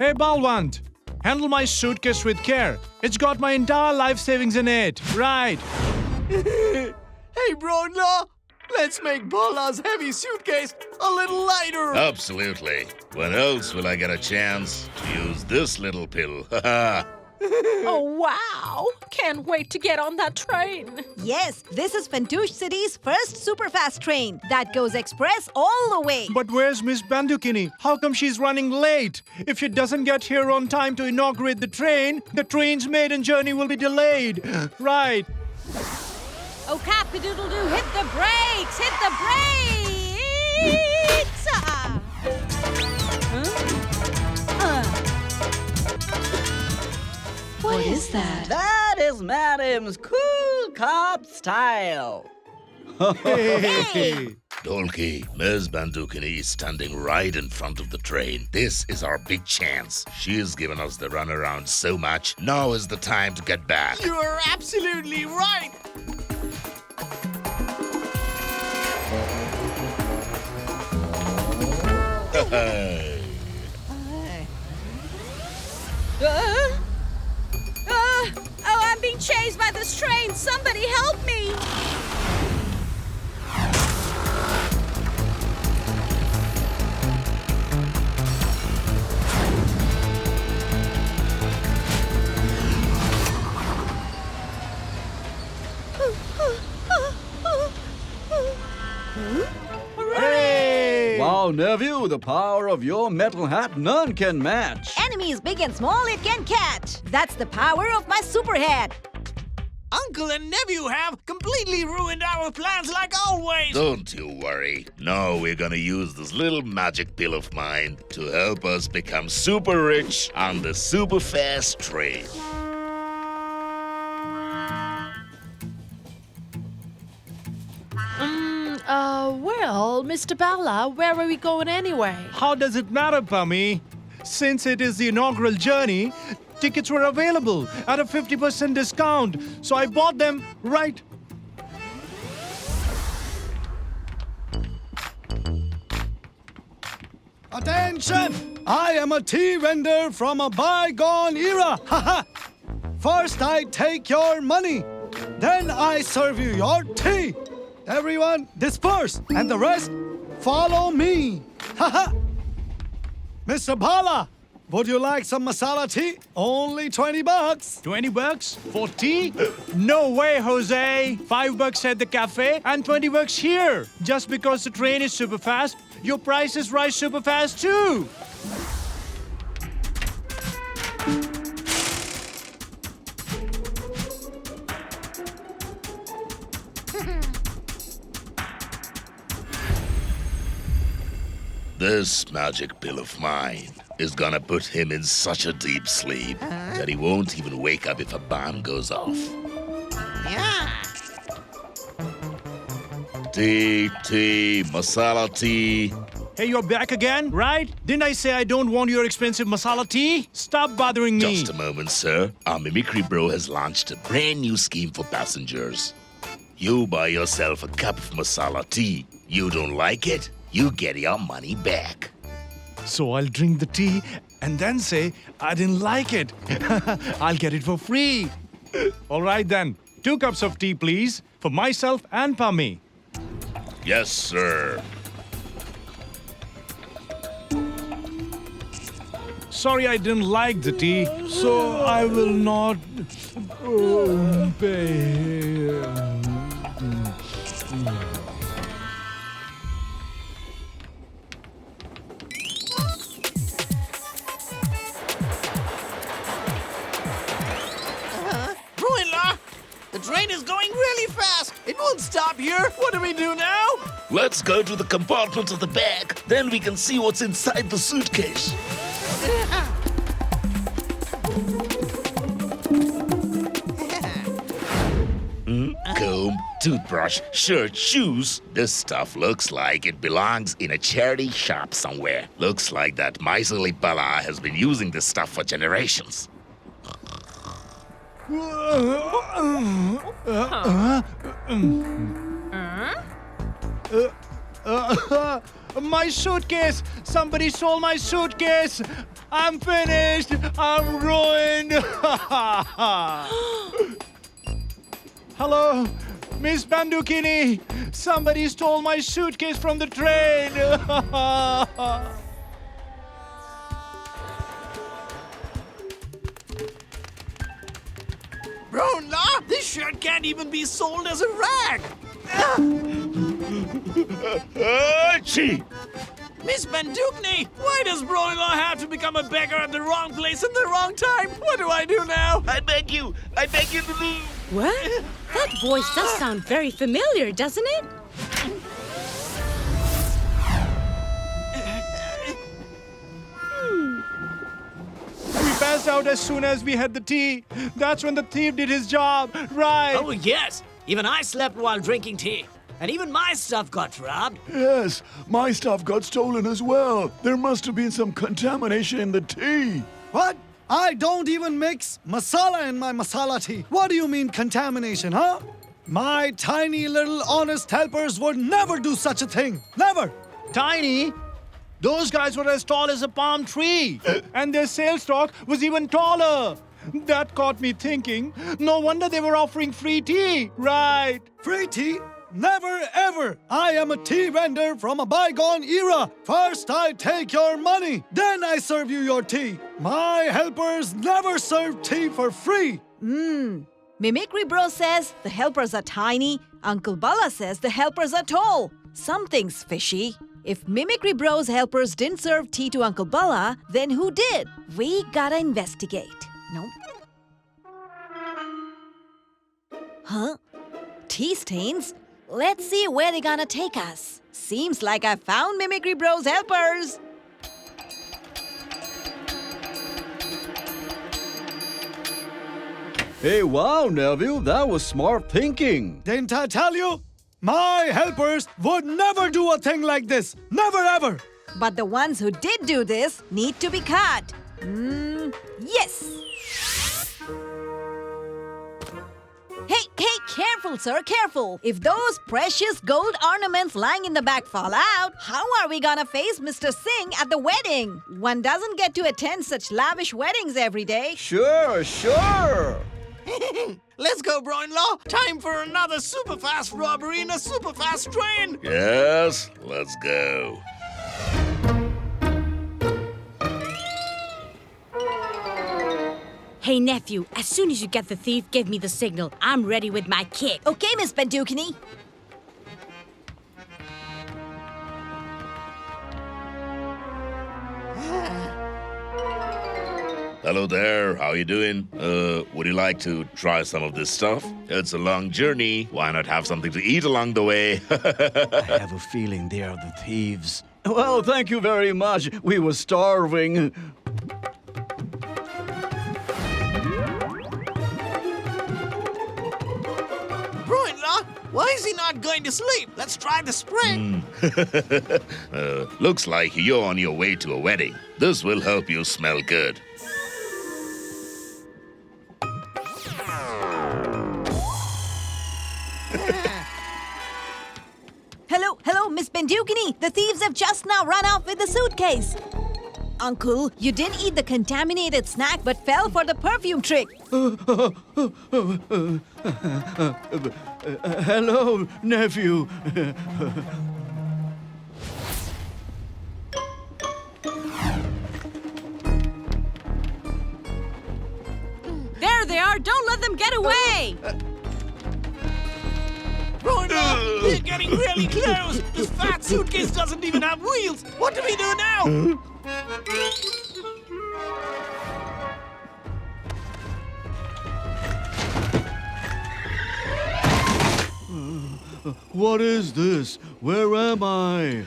Hey, Balwant, handle my suitcase with care. It's got my entire life savings in it. Right. Hey, bro-in-law, let's make Bala's heavy suitcase a little lighter. Absolutely. When else will I get a chance to use this little pill? Oh, wow! Can't wait to get on that train. Yes, this is Fantouche City's first superfast train that goes express all the way. But where's Miss Bandukini? How come she's running late? If she doesn't get here on time to inaugurate the train's maiden journey will be delayed. Right. Oh, Cappy-Doodle-Doo, hit the brakes! Hit the brakes! What is that? That is Madam's cool cop style. Hey. Dolki, Ms. Bandukini is standing right in front of the train. This is our big chance. She has given us the runaround so much. Now is the time to get back. You're absolutely right. Oh, I'm being chased by this train! Somebody help me! Hey. Wow, nephew, the power of your metal hat none can match. Enemies big and small it can catch. That's the power of my super hat. Uncle and nephew have completely ruined our plans like always. Don't you worry. Now we're gonna use this little magic pill of mine to help us become super rich on the super fast train. Well, Mr. Bala, where are we going anyway? How does it matter, Pummy? Since it is the inaugural journey, tickets were available at a 50% discount. So I bought them right. Attention! I am a tea vendor from a bygone era. Haha! First I take your money, then I serve you your tea. Everyone disperse, and the rest follow me. Haha! Mr. Bala, would you like some masala tea? Only 20 bucks. 20 bucks for tea? No way, Jose. $5 at the cafe and 20 bucks here. Just because the train is super fast, your prices rise super fast too. This magic pill of mine is gonna put him in such a deep sleep that he won't even wake up if a bomb goes off. Yeah. Tea, masala tea. Hey, you're back again, right? Didn't I say I don't want your expensive masala tea? Stop bothering me. Just a moment, sir. Our mimicry bro has launched a brand new scheme for passengers. You buy yourself a cup of masala tea. You don't like it? You get your money back. So I'll drink the tea and then say I didn't like it. I'll get it for free. All right then. 2 cups of tea, please, for myself and Pummy. Yes, sir. Sorry I didn't like the tea, so I will not pay. Bro-in-law, the train is going really fast. It won't stop here. What do we do now? Let's go to the compartment at the back. Then we can see what's inside the suitcase. Comb, toothbrush, shirt, shoes. This stuff looks like it belongs in a charity shop somewhere. Looks like that miserly Bala has been using this stuff for generations. My suitcase! Somebody stole my suitcase! I'm finished! I'm ruined! Hello? Miss Bandukini! Somebody stole my suitcase from the train! Bro-in-law, this shirt can't even be sold as a rag. Achie! Miss Bandukini, why does bro-in-law have to become a beggar at the wrong place at the wrong time? What do I do now? I beg you to leave. What? That voice does sound very familiar, doesn't it? We passed out as soon as we had the tea. That's when the thief did his job, right? Oh, yes. Even I slept while drinking tea. And even my stuff got robbed. Yes, my stuff got stolen as well. There must have been some contamination in the tea. What? I don't even mix masala in my masala tea. What do you mean contamination, huh? My tiny little honest helpers would never do such a thing. Never. Tiny? Those guys were as tall as a palm tree. And their sales stock was even taller. That caught me thinking. No wonder they were offering free tea, right? Free tea? Never ever! I am a tea vendor from a bygone era. First I take your money, then I serve you your tea. My helpers never serve tea for free. Mimicry Bro says the helpers are tiny. Uncle Bala says the helpers are tall. Something's fishy. If Mimicry Bro's helpers didn't serve tea to Uncle Bala, then who did? We gotta investigate. Nope. Huh? Tea stains? Let's see where they're gonna take us. Seems like I found Mimicry Bro's helpers. Hey, wow, Neville, that was smart thinking. Didn't I tell you? My helpers would never do a thing like this. Never ever. But the ones who did do this need to be caught. Yes. Hey, careful, sir, careful. If those precious gold ornaments lying in the back fall out, how are we gonna face Mr. Singh at the wedding? One doesn't get to attend such lavish weddings every day. Sure. Let's go, bro-in-law. Time for another super fast robbery in a super fast train. Yes, let's go. Hey, nephew, as soon as you get the thief, give me the signal. I'm ready with my kit. Okay, Miss Bandukini. Hello there, how you doing? Would you like to try some of this stuff? It's a long journey. Why not have something to eat along the way? I have a feeling they are the thieves. Well, thank you very much. We were starving. Bro-in-law, why is he not going to sleep? Let's try the spring. Looks like you're on your way to a wedding. This will help you smell good. Hello, Miss Bandukini. The thieves have just now run off with the suitcase. Uncle, you didn't eat the contaminated snack but fell for the perfume trick. Hello, nephew. There they are. Don't let them get away. Bro-in-law, we're getting really close. This fat suitcase doesn't even have wheels. What do we do now? What is this? Where am I?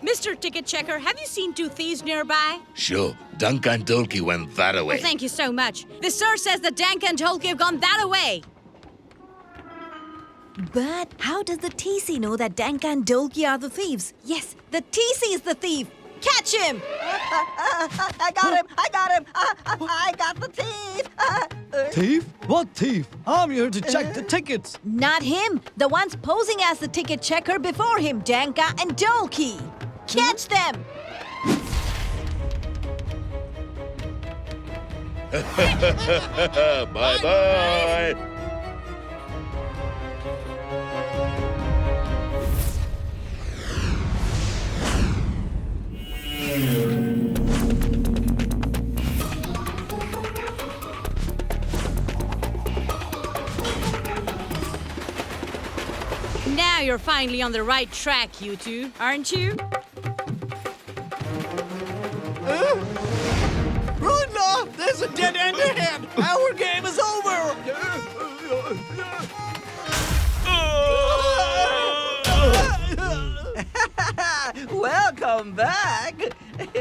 Mr. Ticket Checker, have you seen two thieves nearby? Sure, Danka and Dolki went that away. Well, thank you so much. The sir says that Danka and Tolki have gone that away. But how does the TC know that Danka and Dolki are the thieves? Yes, the TC is the thief. Catch him! I got him! I got him! I got the thief! Thief? What thief? I'm here to check the tickets. Not him. The ones posing as the ticket checker before him, Danka and Dolky. Catch them! Bye-bye. Now you're finally on the right track, you two, aren't you? Rudna, there's a dead end ahead! Our game is over! Welcome back!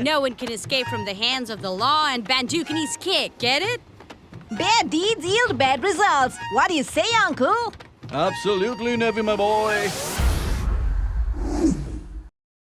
No one can escape from the hands of the law and Banduki's kick, get it? Bad deeds yield bad results. What do you say, Uncle? Absolutely, Nevi, my boy.